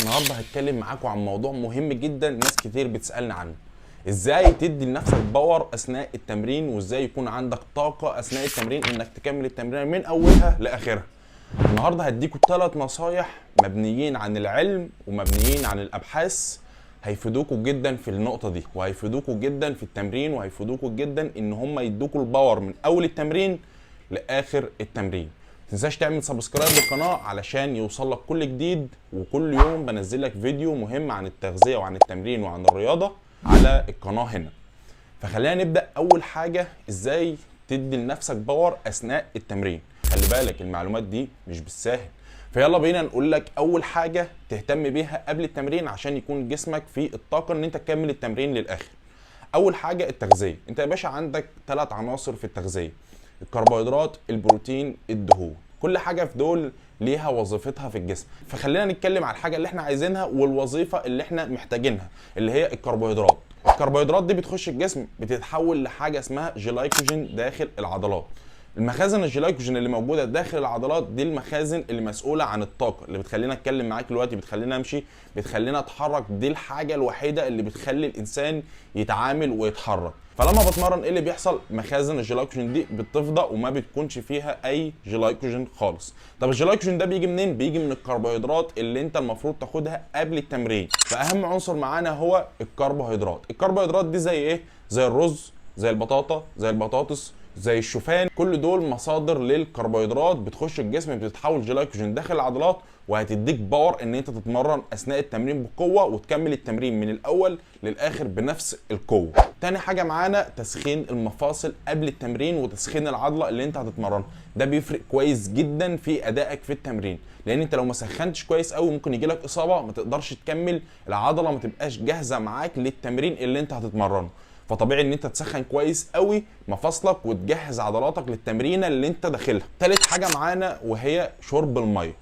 النهارده هتكلم معاكم عن موضوع مهم جدا ناس كتير بتسالني عنه. ازاي تدي لنفسك باور اثناء التمرين، وازاي يكون عندك طاقه اثناء التمرين انك تكمل التمرين من اولها لاخرها. النهارده هديكم 3 نصايح مبنيين عن العلم ومبنيين عن الابحاث، هيفيدوكوا جدا في النقطه دي، وهيفيدوكوا جدا في التمرين، وهيفيدوكوا جدا ان هم يدوكوا الباور من اول التمرين لاخر التمرين. متنساش تعمل سبسكرايب للقناه علشان يوصل لك كل جديد، وكل يوم بنزل لك فيديو مهم عن التغذيه وعن التمرين وعن الرياضه على القناه هنا. فخلينا نبدا. اول حاجه، ازاي تدي لنفسك باور اثناء التمرين. خلي بالك المعلومات دي مش بالساهل، فيلا بينا نقول لك اول حاجه تهتم بيها قبل التمرين عشان يكون جسمك فيه الطاقه ان انت تكمل التمرين للاخر. اول حاجه التغذيه. انت يا باشا عندك 3 عناصر في التغذيه: الكربوهيدرات، البروتين، الدهون. كل حاجه في دول ليها وظيفتها في الجسم. فخلينا نتكلم على الحاجه اللي احنا عايزينها والوظيفه اللي احنا محتاجينها، اللي هي الكربوهيدرات. الكربوهيدرات دي بتخش الجسم، بتتحول لحاجه اسمها جلايكوجين داخل العضلات. المخازن الجلايكوجين اللي موجوده داخل العضلات دي المخازن اللي مسؤوله عن الطاقه، اللي بتخلينا اتكلم معاك دلوقتي، بتخلينا امشي، بتخلينا اتحرك. دي الحاجه الوحيده اللي بتخلي الانسان يتعامل ويتحرك. فلما بتمرن ايه اللي بيحصل؟ مخازن الجلايكوجين دي بتفضى وما بتكونش فيها اي جلايكوجين خالص. طب الجلايكوجين ده بيجي منين؟ بيجي من الكربوهيدرات اللي انت المفروض تاخدها قبل التمرين. فاهم عنصر معانا هو الكربوهيدرات. الكربوهيدرات دي زي ايه؟ زي الرز، زي البطاطا، زي البطاطس، زي الشوفان. كل دول مصادر للكربوهيدرات بتخش الجسم، بتتحول جلايكوجين داخل العضلات، وهتديك باور ان انت تتمرن اثناء التمرين بقوه وتكمل التمرين من الاول للاخر بنفس القوه. تاني حاجه معانا تسخين المفاصل قبل التمرين وتسخين العضله اللي انت هتتمرنها. ده بيفرق كويس جدا في ادائك في التمرين، لان انت لو ما سخنتش كويس قوي ممكن يجي لك اصابه، ما تقدرش تكمل، العضله ما تبقاش جاهزه معاك للتمرين اللي انت هتتمرنه. فطبيعي ان انت تسخن كويس قوي مفاصلك وتجهز عضلاتك للتمرينه اللي انت داخلها. تالت حاجه معانا وهي شرب الميه.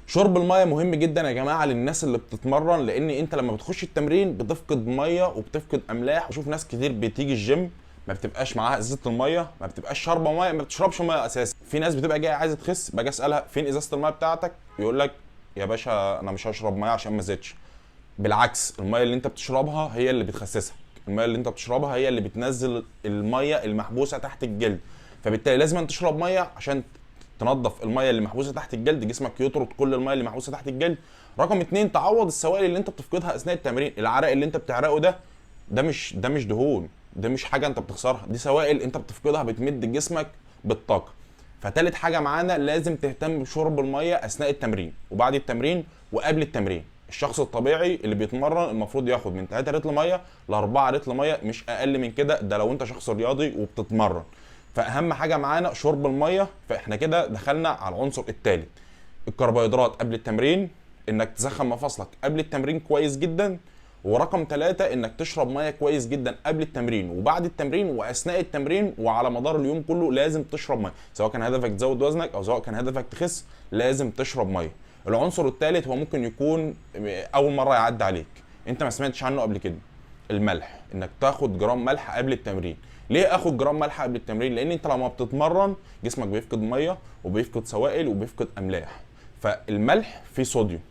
شرب الميه مهم جدا يا جماعه للناس اللي بتتمرن، لان انت لما بتخش التمرين بتفقد ميه وبتفقد املاح. وشوف ناس كتير بتيجي الجيم ما بتبقاش معاها ازازه الميه، ما بتبقاش شاربه ميه، ما بتشربش ميه اساسا. في ناس بتبقى جايه عايزه تخس، باجي اسالها فين ازازه الميه بتاعتك؟ يقول لك يا باشا انا مش هشرب ميه عشان ما زدتش. بالعكس، الميه اللي انت بتشربها هي اللي بتخسسك. الميه اللي انت بتشربها هي اللي بتنزل الميه المحبوسه تحت الجلد. فبالتالي لازم تشرب ميه عشان تنظف الميه اللي محبوسه تحت الجلد، جسمك يطرد كل الميه اللي محبوسه تحت الجلد. رقم 2، تعوض السوائل اللي انت بتفقدها اثناء التمرين. العرق اللي انت بتعرقه ده مش دهون، ده مش حاجه انت بتخسرها، دي سوائل انت بتفقدها بتمد جسمك بالطاقه. فتالت حاجه معانا لازم تهتم بشرب الميه اثناء التمرين وبعد التمرين وقبل التمرين. الشخص الطبيعي اللي بيتمرن المفروض ياخد من 3 لتر ميه ل 4 لتر ميه، مش اقل من كده، ده لو انت شخص رياضي وبتتمرن. فاهم حاجه معانا شرب الميه. فاحنا كده دخلنا على العنصر الثالث، الكربوهيدرات قبل التمرين، انك تسخن مفاصلك قبل التمرين كويس جدا. ورقم 3 انك تشرب ميه كويس جدا قبل التمرين وبعد التمرين واثناء التمرين وعلى مدار اليوم كله لازم تشرب ميه، سواء كان هدفك تزود وزنك او سواء كان هدفك تخس، لازم تشرب ميه. العنصر الثالث هو ممكن يكون اول مره يعدي عليك، انت ما سمعتش عنه قبل كده، الملح. انك تاخد جرام ملح قبل التمرين. ليه اخد جرام ملح قبل التمرين؟ لان انت لما بتتمرن جسمك بيفقد ميه وبيفقد سوائل وبيفقد املاح. فالملح فيه صوديوم،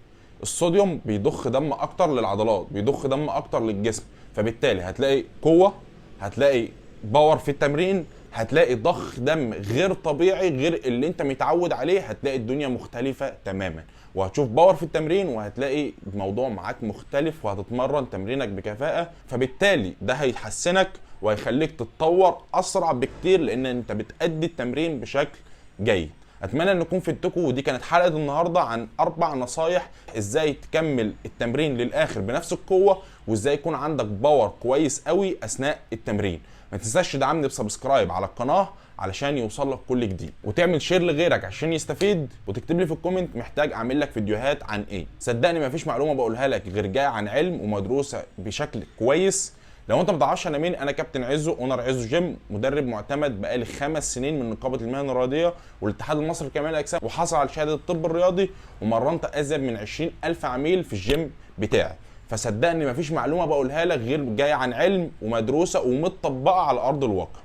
الصوديوم بيضخ دم اكتر للعضلات، بيضخ دم اكتر للجسم. فبالتالي هتلاقي قوه، هتلاقي باور في التمرين، هتلاقي ضخ دم غير طبيعي غير اللي انت متعود عليه. هتلاقي الدنيا مختلفه تماما، وهتشوف باور في التمرين، وهتلاقي الموضوع معاك مختلف، وهتتمرن تمرينك بكفاءه. فبالتالي ده هيحسنك وهيخليك تتطور اسرع بكتير، لان انت بتأدي التمرين بشكل جيد. اتمنى ان اكون فدتكم، ودي كانت حلقه النهارده عن 4 نصايح ازاي تكمل التمرين للاخر بنفس القوه، وازاي يكون عندك باور كويس قوي اثناء التمرين. ما تنساش تدعمني بسبسكرايب على القناه علشان يوصل لك كل جديد، وتعمل شير لغيرك عشان يستفيد، وتكتب لي في الكومنت محتاج اعمل لك فيديوهات عن ايه. صدقني مفيش معلومه بقولها لك غير جايه عن علم ومدروسه بشكل كويس. لو انت ما تعرفش انا مين، انا كابتن عزو، اونر عزو جيم، مدرب معتمد بقالي 5 سنين من نقابه المهن الرياضيه والاتحاد المصري لكمال الاجسام، وحصل على شهاده الطب الرياضي، ومرنت ازيد من 20,000 عميل في الجيم بتاعي. فصدقني مفيش معلومه بقولها لك غير جايه عن علم ومدروسه ومتطبقه على ارض الواقع.